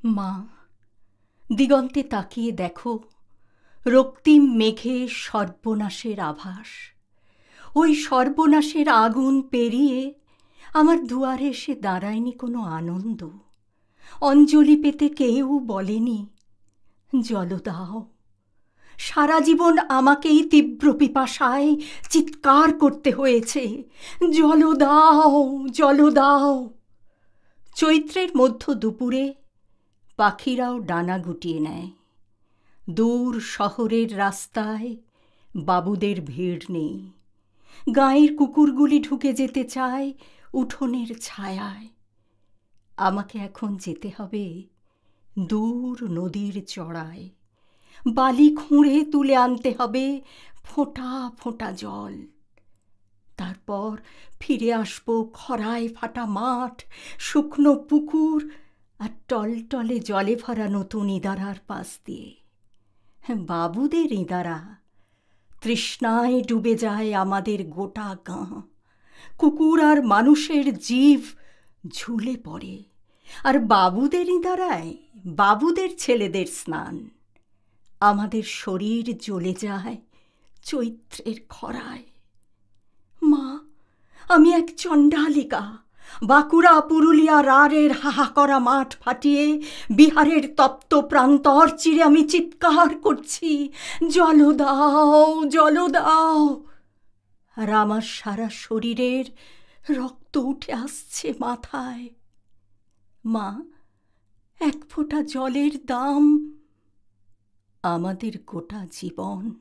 মা, দিগন্তে তাকিয়ে দেখো, রক্তিম মেঘে সর্বনাশের আভাস। ওই সর্বনাশের আগুন পেরিয়ে আমার দুয়ারে এসে দাঁড়ায়নি কোনো আনন্দ। অঞ্জলি পেতে কেউ বলেনি জল দাও। সারা জীবন আমাকেই তীব্র পিপাসায় চিৎকার করতে হয়েছে, জল দাও, জল দাও। চৈত্রের মধ্য দুপুরে পাখিরাও ডানা গুটিয়ে নেয়। দূর শহরের রাস্তায় বাবুদের ভিড় নেই। গাঁয়ের কুকুরগুলি ঢুকে যেতে চায় উঠোনের ছায়ায়। আমাকে এখন যেতে হবে দূর নদীর চড়ায়। বালি খুঁড়ে তুলে আনতে হবে ফোঁটা ফোঁটা জল। তারপর ফিরে আসবো খরায় ফাটা মাঠ, শুকনো পুকুর আর টলটলে জলে ভরা নতুন ইদারার পাশ দিয়ে। বাবুদের ইদারা, তৃষ্ণায় ডুবে যায় আমাদের গোটা গাঁ। কুকুর আর মানুষের জীব ঝুলে পড়ে, আর বাবুদের ইদারায় বাবুদের ছেলেদের স্নান। আমাদের শরীর জ্বলে যায় চৈত্রের খরায়। মা, আমি এক চণ্ডালিকা। বাঁকুড়া পুরুলিয়া রাঢ়ের হাহা করা মাঠ ফাটিয়ে বিহারের তপ্ত প্রান্তর চিরে আমি চিৎকার করছি, জল দাও, জল দাও। আর আমার সারা শরীরের রক্ত উঠে আসছে মাথায়। মা, এক ফোঁটা জলের দাম আমাদের গোটা জীবন।